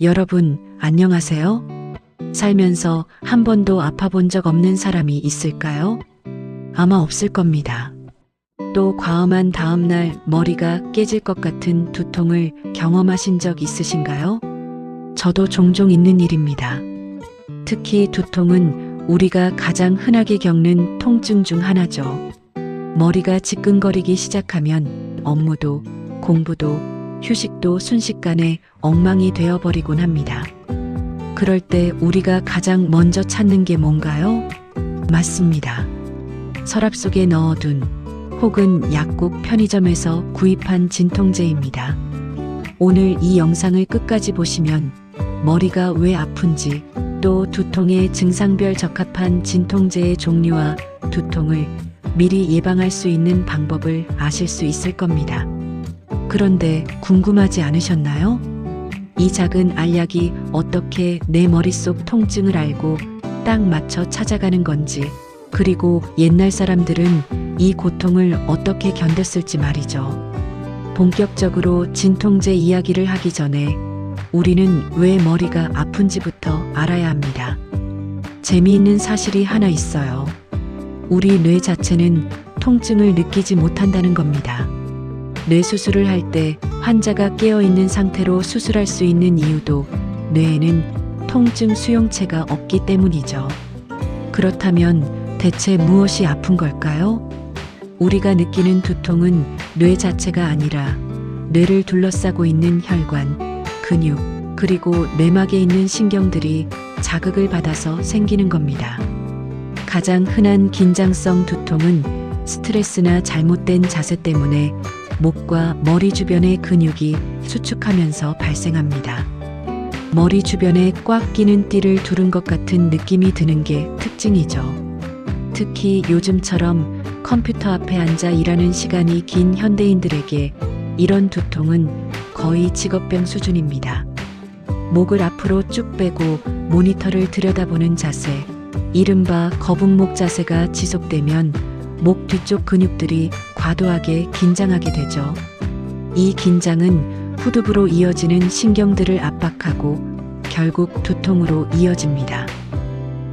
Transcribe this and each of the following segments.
여러분, 안녕하세요? 살면서 한 번도 아파본 적 없는 사람이 있을까요? 아마 없을 겁니다. 또 과음한 다음날 머리가 깨질 것 같은 두통을 경험하신 적 있으신가요? 저도 종종 있는 일입니다. 특히 두통은 우리가 가장 흔하게 겪는 통증 중 하나죠. 머리가 지끈거리기 시작하면 업무도, 공부도, 휴식도 순식간에 엉망이 되어버리곤 합니다. 그럴 때 우리가 가장 먼저 찾는 게 뭔가요? 맞습니다. 서랍 속에 넣어둔 혹은 약국 편의점에서 구입한 진통제입니다. 오늘 이 영상을 끝까지 보시면 머리가 왜 아픈지, 또 두통의 증상별 적합한 진통제의 종류와 두통을 미리 예방할 수 있는 방법을 아실 수 있을 겁니다. 그런데 궁금하지 않으셨나요? 이 작은 알약이 어떻게 내 머릿속 통증을 알고 딱 맞춰 찾아가는 건지, 그리고 옛날 사람들은 이 고통을 어떻게 견뎠을지 말이죠. 본격적으로 진통제 이야기를 하기 전에 우리는 왜 머리가 아픈지부터 알아야 합니다. 재미있는 사실이 하나 있어요. 우리 뇌 자체는 통증을 느끼지 못한다는 겁니다. 뇌 수술을 할 때 환자가 깨어있는 상태로 수술할 수 있는 이유도 뇌에는 통증 수용체가 없기 때문이죠. 그렇다면 대체 무엇이 아픈 걸까요? 우리가 느끼는 두통은 뇌 자체가 아니라 뇌를 둘러싸고 있는 혈관, 근육, 그리고 뇌막에 있는 신경들이 자극을 받아서 생기는 겁니다. 가장 흔한 긴장성 두통은 스트레스나 잘못된 자세 때문에 목과 머리 주변의 근육이 수축하면서 발생합니다. 머리 주변에 꽉 끼는 띠를 두른 것 같은 느낌이 드는 게 특징이죠. 특히 요즘처럼 컴퓨터 앞에 앉아 일하는 시간이 긴 현대인들에게 이런 두통은 거의 직업병 수준입니다. 목을 앞으로 쭉 빼고 모니터를 들여다보는 자세, 이른바 거북목 자세가 지속되면 목 뒤쪽 근육들이 과도하게 긴장하게 되죠. 이 긴장은 후두부로 이어지는 신경들을 압박하고 결국 두통으로 이어집니다.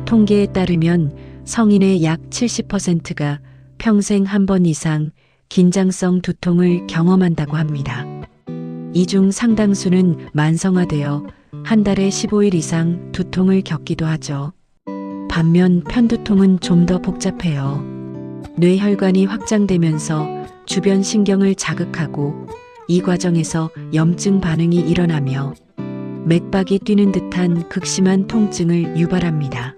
통계에 따르면 성인의 약 70%가 평생 한 번 이상 긴장성 두통을 경험한다고 합니다. 이 중 상당수는 만성화되어 한 달에 15일 이상 두통을 겪기도 하죠. 반면 편두통은 좀 더 복잡해요. 뇌혈관이 확장되면서 주변 신경을 자극하고 이 과정에서 염증 반응이 일어나며 맥박이 뛰는 듯한 극심한 통증을 유발합니다.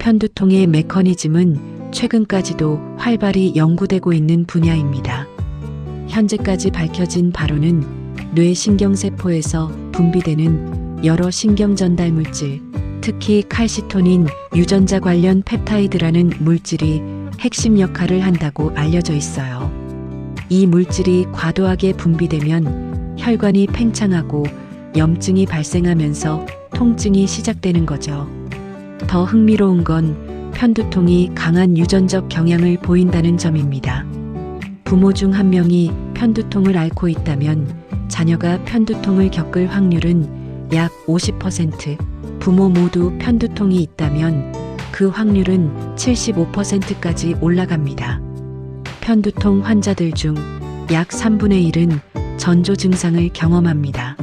편두통의 메커니즘은 최근까지도 활발히 연구되고 있는 분야입니다. 현재까지 밝혀진 바로는 뇌신경세포에서 분비되는 여러 신경 전달 물질, 특히 칼시토닌 유전자 관련 펩타이드라는 물질이 핵심 역할을 한다고 알려져 있어요. 이 물질이 과도하게 분비되면 혈관이 팽창하고 염증이 발생하면서 통증이 시작되는 거죠. 더 흥미로운 건 편두통이 강한 유전적 경향을 보인다는 점입니다. 부모 중 한 명이 편두통을 앓고 있다면 자녀가 편두통을 겪을 확률은 약 50%, 부모 모두 편두통이 있다면 그 확률은 75%까지 올라갑니다. 편두통 환자들 중 약 3분의 1은 전조 증상을 경험합니다.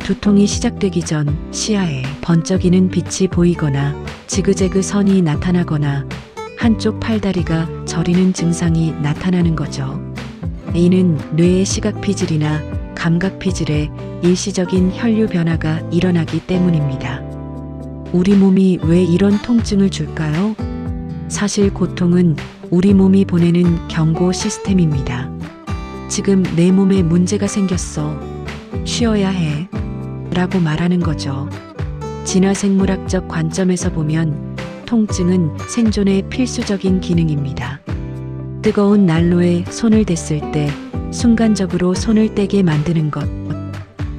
두통이 시작되기 전 시야에 번쩍이는 빛이 보이거나 지그재그 선이 나타나거나 한쪽 팔다리가 저리는 증상이 나타나는 거죠. 이는 뇌의 시각피질이나 감각피질에 일시적인 혈류 변화가 일어나기 때문입니다. 우리 몸이 왜 이런 통증을 줄까요? 사실 고통은 우리 몸이 보내는 경고 시스템입니다. 지금 내 몸에 문제가 생겼어. 쉬어야 해. 라고 말하는 거죠. 진화생물학적 관점에서 보면 통증은 생존의 필수적인 기능입니다. 뜨거운 난로에 손을 댔을 때 순간적으로 손을 떼게 만드는 것,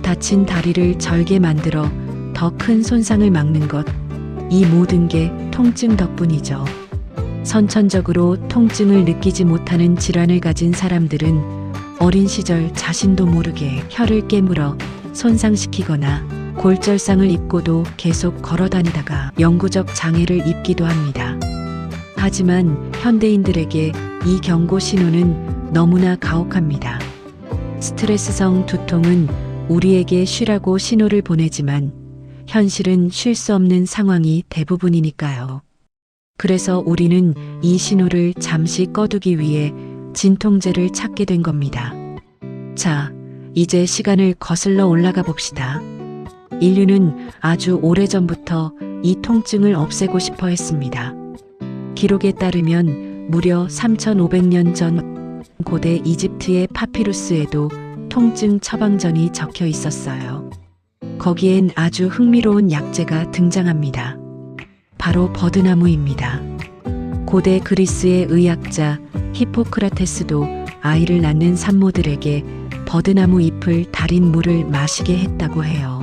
다친 다리를 절게 만들어 더 큰 손상을 막는 것, 이 모든 게 통증 덕분이죠. 선천적으로 통증을 느끼지 못하는 질환을 가진 사람들은 어린 시절 자신도 모르게 혀를 깨물어 손상시키거나 골절상을 입고도 계속 걸어다니다가 영구적 장애를 입기도 합니다. 하지만 현대인들에게 이 경고 신호는 너무나 가혹합니다. 스트레스성 두통은 우리에게 쉬라고 신호를 보내지만 현실은 쉴 수 없는 상황이 대부분이니까요. 그래서 우리는 이 신호를 잠시 꺼두기 위해 진통제를 찾게 된 겁니다. 자, 이제 시간을 거슬러 올라가 봅시다. 인류는 아주 오래전부터 이 통증을 없애고 싶어 했습니다. 기록에 따르면 무려 3,500년 전 고대 이집트의 파피루스에도 통증 처방전이 적혀 있었어요. 거기엔 아주 흥미로운 약재가 등장합니다. 바로 버드나무입니다. 고대 그리스의 의학자 히포크라테스도 아이를 낳는 산모들에게 버드나무 잎을 달인 물을 마시게 했다고 해요.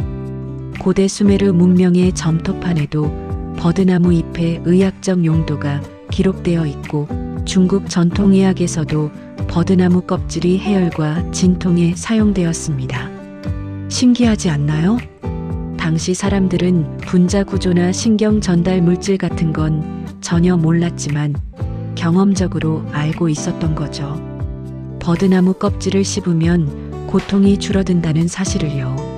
고대 수메르 문명의 점토판에도 버드나무 잎의 의학적 용도가 기록되어 있고 중국 전통의학에서도 버드나무 껍질이 해열과 진통에 사용되었습니다. 신기하지 않나요? 당시 사람들은 분자 구조나 신경 전달 물질 같은 건 전혀 몰랐지만 경험적으로 알고 있었던 거죠. 버드나무 껍질을 씹으면 고통이 줄어든다는 사실을요.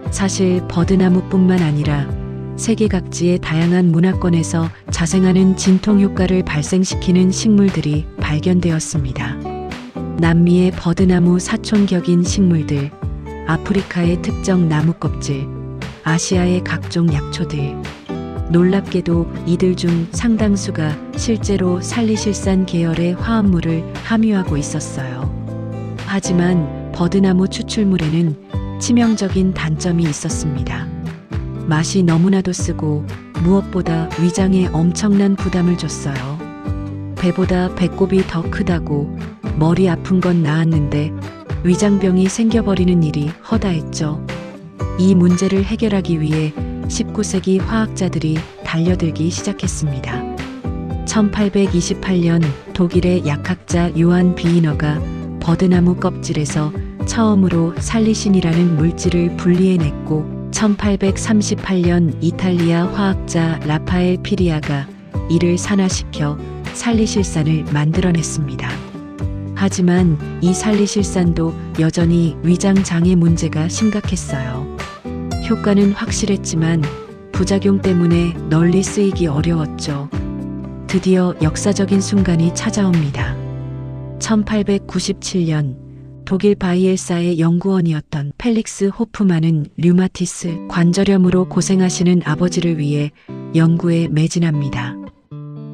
사실 버드나무뿐만 아니라 세계 각지의 다양한 문화권에서 자생하는 진통 효과를 발생시키는 식물들이 발견되었습니다. 남미의 버드나무 사촌격인 식물들, 아프리카의 특정 나무 껍질, 아시아의 각종 약초들. 놀랍게도 이들 중 상당수가 실제로 살리실산 계열의 화합물을 함유하고 있었어요. 하지만 버드나무 추출물에는 치명적인 단점이 있었습니다. 맛이 너무나도 쓰고 무엇보다 위장에 엄청난 부담을 줬어요. 배보다 배꼽이 더 크다고 머리 아픈 건 나았는데 위장병이 생겨버리는 일이 허다했죠. 이 문제를 해결하기 위해 19세기 화학자들이 달려들기 시작했습니다. 1828년 독일의 약학자 요한 비이너가 버드나무 껍질에서 처음으로 살리신이라는 물질을 분리해냈고 1838년 이탈리아 화학자 라파엘 피리아가 이를 산화시켜 살리실산을 만들어냈습니다. 하지만 이 살리실산도 여전히 위장 장애 문제가 심각했어요. 효과는 확실했지만 부작용 때문에 널리 쓰이기 어려웠죠. 드디어 역사적인 순간이 찾아옵니다. 1897년 독일 바이엘사의 연구원이었던 펠릭스 호프만은 류마티스 관절염으로 고생하시는 아버지를 위해 연구에 매진합니다.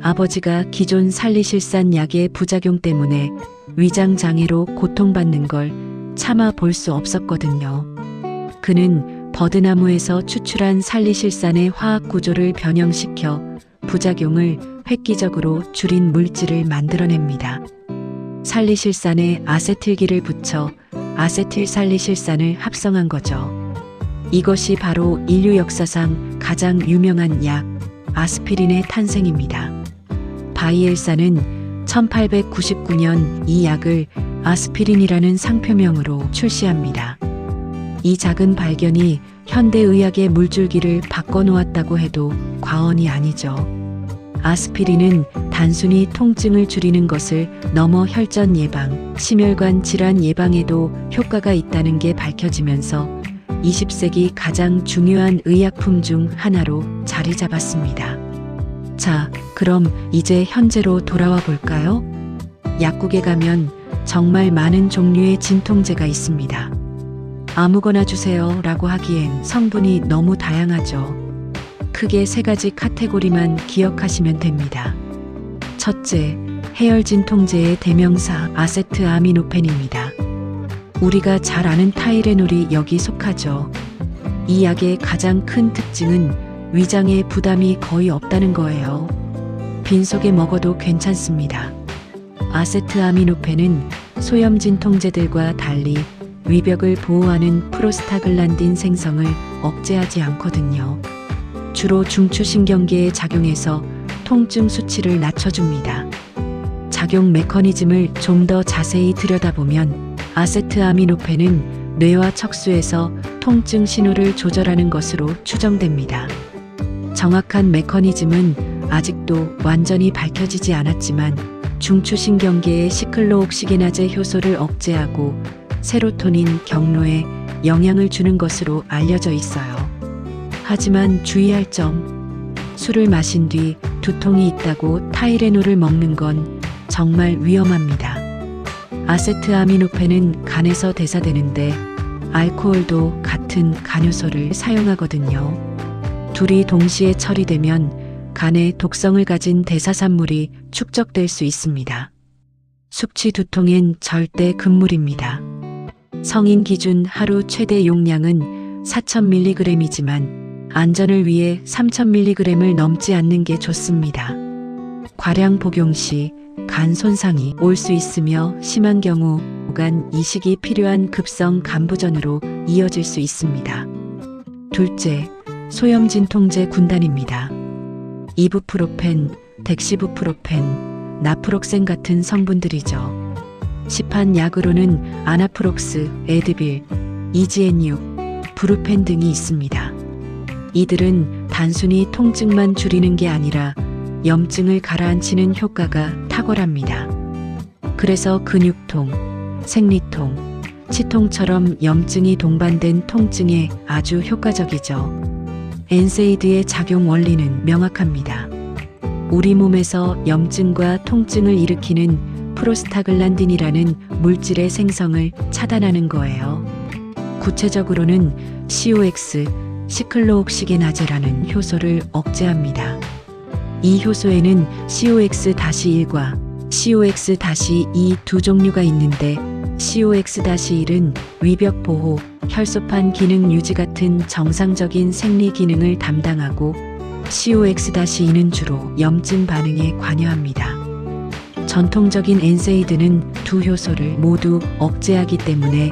아버지가 기존 살리실산 약의 부작용 때문에 위장 장애로 고통받는 걸 참아 볼 수 없었거든요. 그는 버드나무에서 추출한 살리실산의 화학 구조를 변형시켜 부작용을 획기적으로 줄인 물질을 만들어냅니다. 살리실산에 아세틸기를 붙여 아세틸살리실산을 합성한 거죠. 이것이 바로 인류 역사상 가장 유명한 약 아스피린의 탄생입니다. 바이엘사는 1899년 이 약을 아스피린이라는 상표명으로 출시합니다. 이 작은 발견이 현대의학의 물줄기를 바꿔놓았다고 해도 과언이 아니죠. 아스피린은 단순히 통증을 줄이는 것을 넘어 혈전 예방, 심혈관 질환 예방에도 효과가 있다는 게 밝혀지면서 20세기 가장 중요한 의약품 중 하나로 자리 잡았습니다. 자, 그럼 이제 현재로 돌아와 볼까요? 약국에 가면 정말 많은 종류의 진통제가 있습니다. 아무거나 주세요 라고 하기엔 성분이 너무 다양하죠. 크게 3가지 카테고리만 기억하시면 됩니다. 첫째, 해열 진통제의 대명사 아세트아미노펜입니다. 우리가 잘 아는 타이레놀이 여기 속하죠. 이 약의 가장 큰 특징은 위장에 부담이 거의 없다는 거예요. 빈속에 먹어도 괜찮습니다. 아세트아미노펜은 소염 진통제들과 달리 위벽을 보호하는 프로스타글란딘 생성을 억제하지 않거든요. 주로 중추신경계에 작용해서 통증 수치를 낮춰줍니다. 작용 메커니즘을 좀 더 자세히 들여다보면 아세트아미노펜은 뇌와 척수에서 통증 신호를 조절하는 것으로 추정됩니다. 정확한 메커니즘은 아직도 완전히 밝혀지지 않았지만 중추신경계의 시클로옥시게나제 효소를 억제하고 세로토닌 경로에 영향을 주는 것으로 알려져 있어요. 하지만 주의할 점, 술을 마신 뒤 두통이 있다고 타이레놀을 먹는 건 정말 위험합니다. 아세트아미노펜은 간에서 대사되는데 알코올도 같은 간효소를 사용하거든요. 둘이 동시에 처리되면 간에 독성을 가진 대사산물이 축적될 수 있습니다. 숙취 두통엔 절대 금물입니다. 성인 기준 하루 최대 용량은 4000mg이지만 안전을 위해 3000mg을 넘지 않는 게 좋습니다. 과량 복용 시 간 손상이 올 수 있으며 심한 경우 간 이식이 필요한 급성 간부전으로 이어질 수 있습니다. 둘째, 소염 진통제 군단입니다. 이부프로펜, 덱시부프로펜, 나프록센 같은 성분들이죠. 시판 약으로는 아나프록스, 에드빌, 이지엔6, 브루펜 등이 있습니다. 이들은 단순히 통증만 줄이는 게 아니라 염증을 가라앉히는 효과가 탁월합니다. 그래서 근육통, 생리통, 치통처럼 염증이 동반된 통증에 아주 효과적이죠. 엔세이드의 작용 원리는 명확합니다. 우리 몸에서 염증과 통증을 일으키는 프로스타글란딘이라는 물질의 생성을 차단하는 거예요. 구체적으로는 COX, 시클로옥시게나제라는 효소를 억제합니다. 이 효소에는 COX-1과 COX-2 두 종류가 있는데 COX-1은 위벽 보호, 혈소판 기능 유지 같은 정상적인 생리 기능을 담당하고 COX-2는 주로 염증 반응에 관여합니다. 전통적인 엔세이드는 두 효소를 모두 억제하기 때문에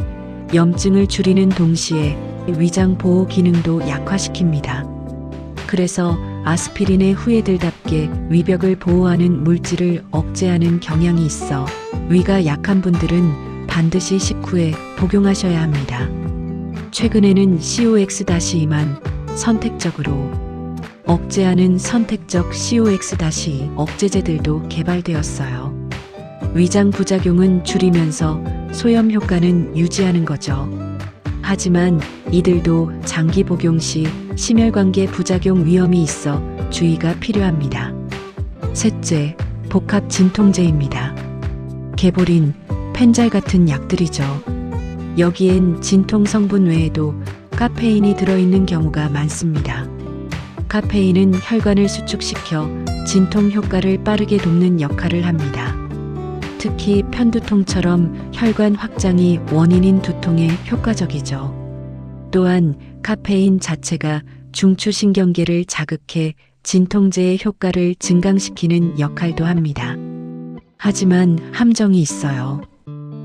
염증을 줄이는 동시에 위장 보호 기능도 약화시킵니다. 그래서 아스피린의 후예들답게 위벽을 보호하는 물질을 억제하는 경향이 있어 위가 약한 분들은 반드시 식후에 복용하셔야 합니다. 최근에는 COX-2만 선택적으로 억제하는 선택적 COX-2 억제제들도 개발되었어요. 위장 부작용은 줄이면서 소염 효과는 유지하는 거죠. 하지만 이들도 장기 복용 시 심혈관계 부작용 위험이 있어 주의가 필요합니다. 셋째, 복합 진통제입니다. 개보린, 펜잘 같은 약들이죠. 여기엔 진통 성분 외에도 카페인이 들어있는 경우가 많습니다. 카페인은 혈관을 수축시켜 진통 효과를 빠르게 돕는 역할을 합니다. 특히 편두통처럼 혈관 확장이 원인인 두통에 효과적이죠. 또한 카페인 자체가 중추신경계를 자극해 진통제의 효과를 증강시키는 역할도 합니다. 하지만 함정이 있어요.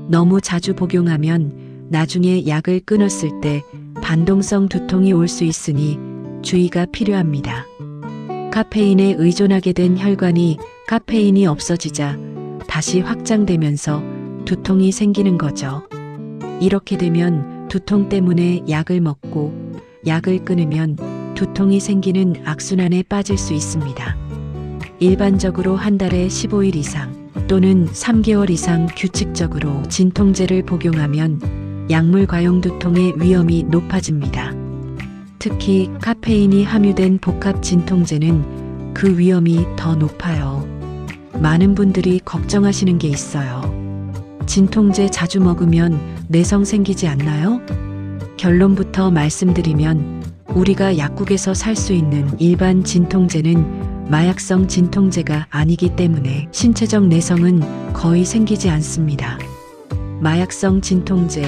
너무 자주 복용하면 나중에 약을 끊었을 때 반동성 두통이 올 수 있으니 주의가 필요합니다. 카페인에 의존하게 된 혈관이 카페인이 없어지자 다시 확장되면서 두통이 생기는 거죠. 이렇게 되면 두통 때문에 약을 먹고 약을 끊으면 두통이 생기는 악순환에 빠질 수 있습니다. 일반적으로 한 달에 15일 이상 또는 3개월 이상 규칙적으로 진통제를 복용하면 약물 과용 두통의 위험이 높아집니다. 특히 카페인이 함유된 복합 진통제는 그 위험이 더 높아요. 많은 분들이 걱정하시는 게 있어요. 진통제 자주 먹으면 내성 생기지 않나요? 결론부터 말씀드리면 우리가 약국에서 살 수 있는 일반 진통제는 마약성 진통제가 아니기 때문에 신체적 내성은 거의 생기지 않습니다. 마약성 진통제,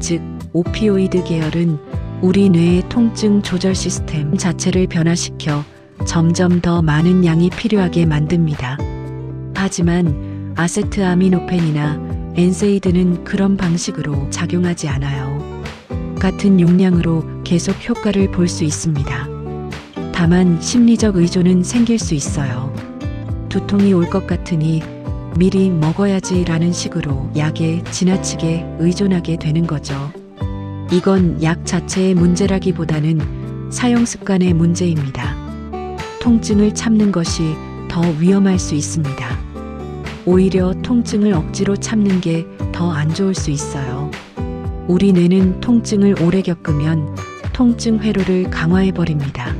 즉 오피오이드 계열은 우리 뇌의 통증 조절 시스템 자체를 변화시켜 점점 더 많은 양이 필요하게 만듭니다. 하지만 아세트아미노펜이나 엔세이드는 그런 방식으로 작용하지 않아요. 같은 용량으로 계속 효과를 볼 수 있습니다. 다만 심리적 의존은 생길 수 있어요. 두통이 올 것 같으니 미리 먹어야지 라는 식으로 약에 지나치게 의존하게 되는 거죠. 이건 약 자체의 문제라기보다는 사용 습관의 문제입니다. 통증을 참는 것이 더 위험할 수 있습니다. 오히려 통증을 억지로 참는 게 더 안 좋을 수 있어요. 우리 뇌는 통증을 오래 겪으면 통증 회로를 강화해버립니다.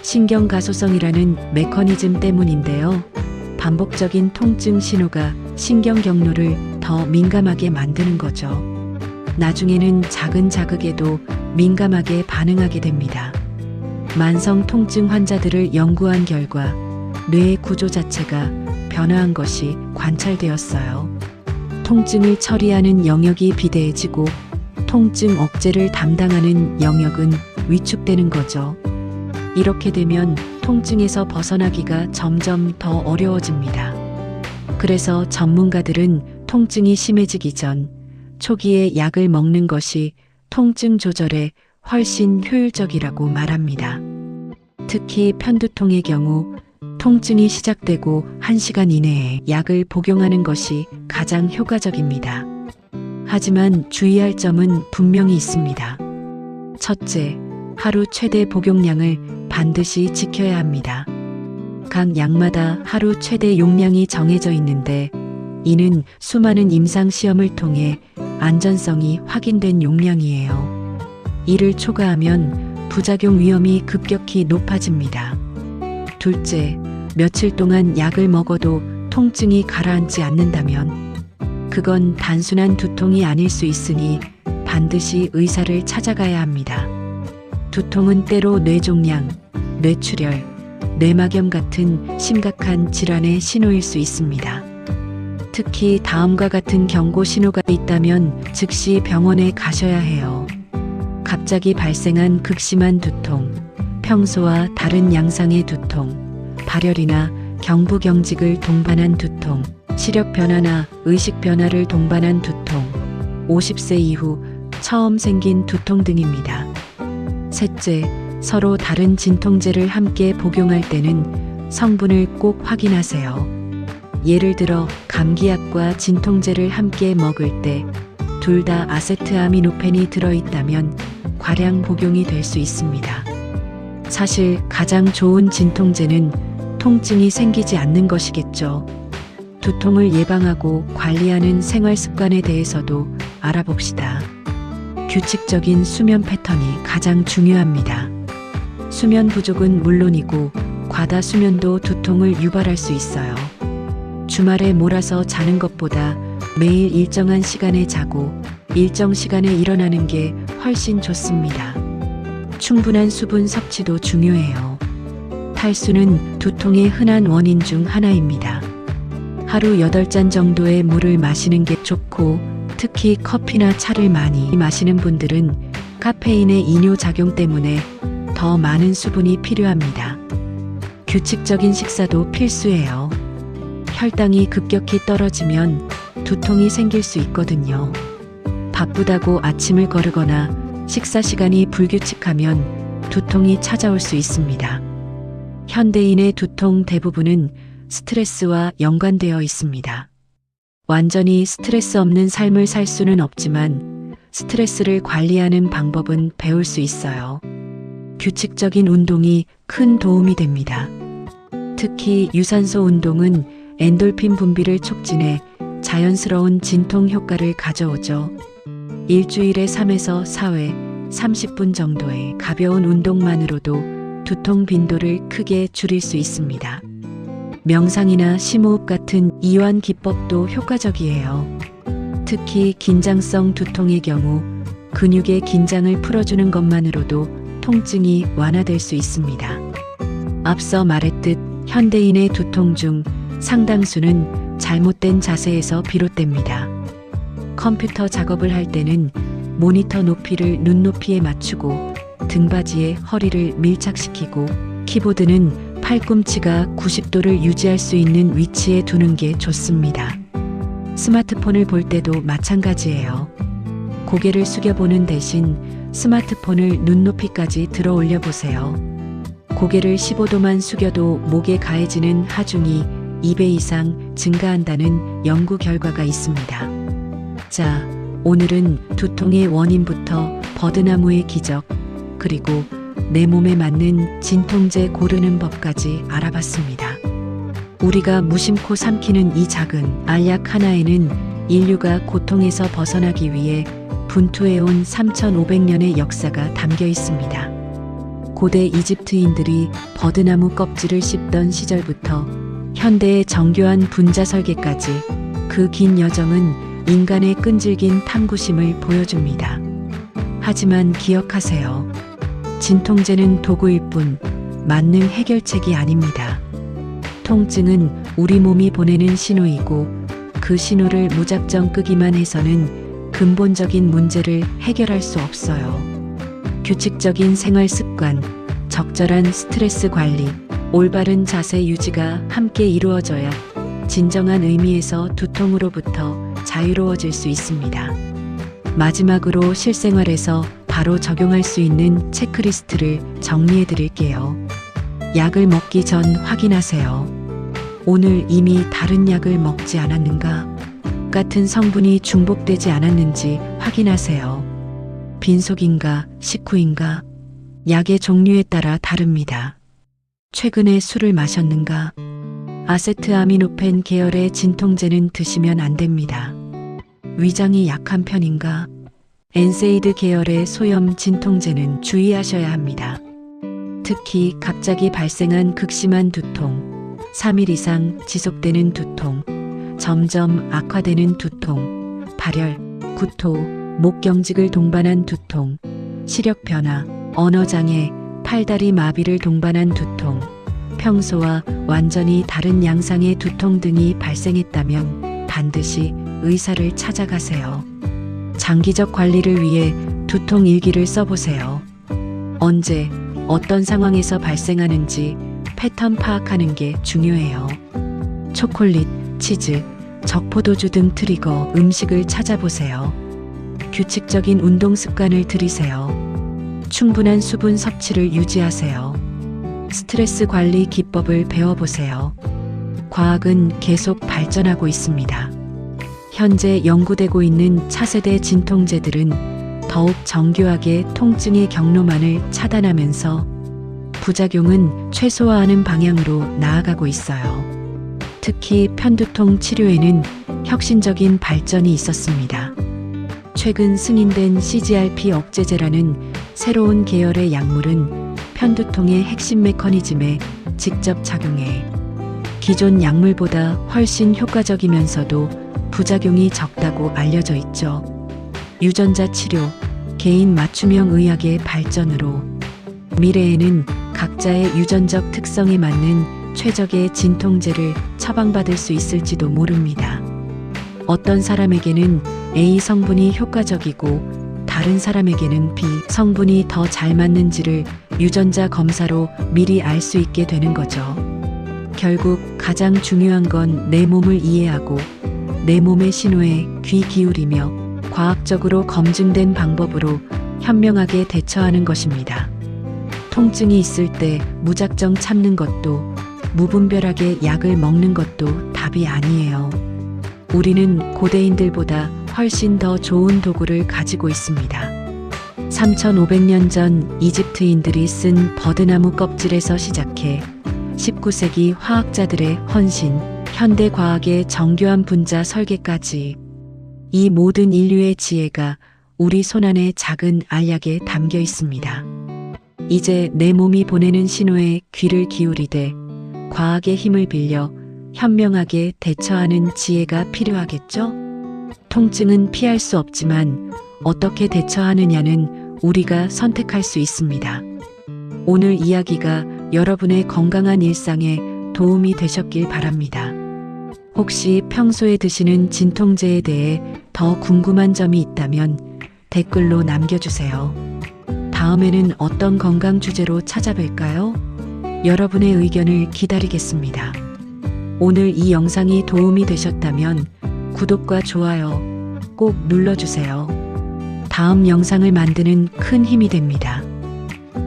신경가소성이라는 메커니즘 때문인데요. 반복적인 통증 신호가 신경 경로를 더 민감하게 만드는 거죠. 나중에는 작은 자극에도 민감하게 반응하게 됩니다. 만성 통증 환자들을 연구한 결과 뇌의 구조 자체가 변화한 것이 관찰되었어요. 통증을 처리하는 영역이 비대해지고 통증 억제를 담당하는 영역은 위축되는 거죠. 이렇게 되면 통증에서 벗어나기가 점점 더 어려워집니다. 그래서 전문가들은 통증이 심해지기 전 초기에 약을 먹는 것이 통증 조절에 훨씬 효율적이라고 말합니다. 특히 편두통의 경우 통증이 시작되고 1시간 이내에 약을 복용하는 것이 가장 효과적입니다. 하지만 주의할 점은 분명히 있습니다. 첫째, 하루 최대 복용량을 반드시 지켜야 합니다. 각 약마다 하루 최대 용량이 정해져 있는데 이는 수많은 임상 시험을 통해 안전성이 확인된 용량이에요. 이를 초과하면 부작용 위험이 급격히 높아집니다. 둘째, 며칠 동안 약을 먹어도 통증이 가라앉지 않는다면 그건 단순한 두통이 아닐 수 있으니 반드시 의사를 찾아가야 합니다. 두통은 때로 뇌종양, 뇌출혈, 뇌막염 같은 심각한 질환의 신호일 수 있습니다. 특히 다음과 같은 경고 신호가 있다면 즉시 병원에 가셔야 해요. 갑자기 발생한 극심한 두통, 평소와 다른 양상의 두통, 발열이나 경부경직을 동반한 두통, 시력 변화나 의식 변화를 동반한 두통, 50세 이후 처음 생긴 두통 등입니다. 셋째, 서로 다른 진통제를 함께 복용할 때는 성분을 꼭 확인하세요. 예를 들어 감기약과 진통제를 함께 먹을 때 둘 다 아세트아미노펜이 들어있다면 과량 복용이 될 수 있습니다. 사실 가장 좋은 진통제는 통증이 생기지 않는 것이겠죠. 두통을 예방하고 관리하는 생활 습관에 대해서도 알아봅시다. 규칙적인 수면 패턴이 가장 중요합니다. 수면 부족은 물론이고 과다 수면도 두통을 유발할 수 있어요. 주말에 몰아서 자는 것보다 매일 일정한 시간에 자고 일정 시간에 일어나는 게 훨씬 좋습니다. 충분한 수분 섭취도 중요해요. 탈수는 두통의 흔한 원인 중 하나입니다. 하루 8잔 정도의 물을 마시는 게 좋고 특히 커피나 차를 많이 마시는 분들은 카페인의 이뇨 작용 때문에 더 많은 수분이 필요합니다. 규칙적인 식사도 필수예요. 혈당이 급격히 떨어지면 두통이 생길 수 있거든요. 바쁘다고 아침을 거르거나 식사 시간이 불규칙하면 두통이 찾아올 수 있습니다. 현대인의 두통 대부분은 스트레스와 연관되어 있습니다. 완전히 스트레스 없는 삶을 살 수는 없지만 스트레스를 관리하는 방법은 배울 수 있어요. 규칙적인 운동이 큰 도움이 됩니다. 특히 유산소 운동은 엔돌핀 분비를 촉진해 자연스러운 진통 효과를 가져오죠. 일주일에 3에서 4회 30분 정도의 가벼운 운동만으로도 두통 빈도를 크게 줄일 수 있습니다. 명상이나 심호흡 같은 이완 기법도 효과적이에요. 특히 긴장성 두통의 경우 근육의 긴장을 풀어주는 것만으로도 통증이 완화될 수 있습니다. 앞서 말했듯 현대인의 두통 중 상당수는 잘못된 자세에서 비롯됩니다. 컴퓨터 작업을 할 때는 모니터 높이를 눈높이에 맞추고 등받이에 허리를 밀착시키고 키보드는 팔꿈치가 90도를 유지할 수 있는 위치에 두는 게 좋습니다. 스마트폰을 볼 때도 마찬가지예요. 고개를 숙여보는 대신 스마트폰을 눈높이까지 들어 올려 보세요. 고개를 15도만 숙여도 목에 가해지는 하중이 2배 이상 증가한다는 연구 결과가 있습니다. 자, 오늘은 두통의 원인부터 버드나무의 기적, 그리고 내 몸에 맞는 진통제 고르는 법까지 알아봤습니다. 우리가 무심코 삼키는 이 작은 알약 하나에는 인류가 고통에서 벗어나기 위해 분투해온 3,500년의 역사가 담겨 있습니다. 고대 이집트인들이 버드나무 껍질을 씹던 시절부터 현대의 정교한 분자 설계까지 그 긴 여정은 인간의 끈질긴 탐구심을 보여줍니다. 하지만 기억하세요. 진통제는 도구일 뿐 만능 해결책이 아닙니다. 통증은 우리 몸이 보내는 신호이고 그 신호를 무작정 끄기만 해서는 근본적인 문제를 해결할 수 없어요. 규칙적인 생활 습관, 적절한 스트레스 관리, 올바른 자세 유지가 함께 이루어져야 진정한 의미에서 두통으로부터 자유로워질 수 있습니다. 마지막으로 실생활에서 바로 적용할 수 있는 체크리스트를 정리해 드릴게요. 약을 먹기 전 확인하세요. 오늘 이미 다른 약을 먹지 않았는가? 같은 성분이 중복되지 않았는지 확인하세요. 빈속인가, 식후인가? 약의 종류에 따라 다릅니다. 최근에 술을 마셨는가? 아세트아미노펜 계열의 진통제는 드시면 안 됩니다. 위장이 약한 편인가? 엔세이드 계열의 소염 진통제는 주의하셔야 합니다. 특히 갑자기 발생한 극심한 두통, 3일 이상 지속되는 두통, 점점 악화되는 두통, 발열, 구토, 목 경직을 동반한 두통, 시력 변화, 언어장애, 팔다리 마비를 동반한 두통, 평소와 완전히 다른 양상의 두통 등이 발생했다면 반드시 의사를 찾아가세요. 장기적 관리를 위해 두통 일기를 써보세요. 언제, 어떤 상황에서 발생하는지 패턴 파악하는 게 중요해요. 초콜릿, 치즈, 적포도주 등 트리거 음식을 찾아보세요. 규칙적인 운동 습관을 들이세요. 충분한 수분 섭취를 유지하세요. 스트레스 관리 기법을 배워보세요. 과학은 계속 발전하고 있습니다. 현재 연구되고 있는 차세대 진통제들은 더욱 정교하게 통증의 경로만을 차단하면서 부작용은 최소화하는 방향으로 나아가고 있어요. 특히 편두통 치료에는 혁신적인 발전이 있었습니다. 최근 승인된 CGRP 억제제라는 새로운 계열의 약물은 편두통의 핵심 메커니즘에 직접 작용해 기존 약물보다 훨씬 효과적이면서도 부작용이 적다고 알려져 있죠. 유전자 치료, 개인 맞춤형 의학의 발전으로 미래에는 각자의 유전적 특성에 맞는 최적의 진통제를 처방받을 수 있을지도 모릅니다. 어떤 사람에게는 A 성분이 효과적이고 다른 사람에게는 B 성분이 더 잘 맞는지를 유전자 검사로 미리 알 수 있게 되는 거죠. 결국 가장 중요한 건 내 몸을 이해하고 내 몸의 신호에 귀 기울이며 과학적으로 검증된 방법으로 현명하게 대처하는 것입니다. 통증이 있을 때 무작정 참는 것도 무분별하게 약을 먹는 것도 답이 아니에요. 우리는 고대인들보다 훨씬 더 좋은 도구를 가지고 있습니다. 3,500년 전 이집트인들이 쓴 버드나무 껍질에서 시작해 19세기 화학자들의 헌신, 현대 과학의 정교한 분자 설계까지 이 모든 인류의 지혜가 우리 손안의 작은 알약에 담겨 있습니다. 이제 내 몸이 보내는 신호에 귀를 기울이되 과학의 힘을 빌려 현명하게 대처하는 지혜가 필요하겠죠? 통증은 피할 수 없지만 어떻게 대처하느냐는 우리가 선택할 수 있습니다. 오늘 이야기가 여러분의 건강한 일상에 도움이 되셨길 바랍니다. 혹시 평소에 드시는 진통제에 대해 더 궁금한 점이 있다면 댓글로 남겨주세요. 다음에는 어떤 건강 주제로 찾아뵐까요? 여러분의 의견을 기다리겠습니다. 오늘 이 영상이 도움이 되셨다면 구독과 좋아요 꼭 눌러주세요. 다음 영상을 만드는 큰 힘이 됩니다.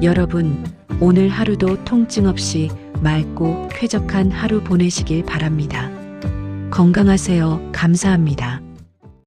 여러분, 오늘 하루도 통증 없이 맑고 쾌적한 하루 보내시길 바랍니다. 건강하세요. 감사합니다.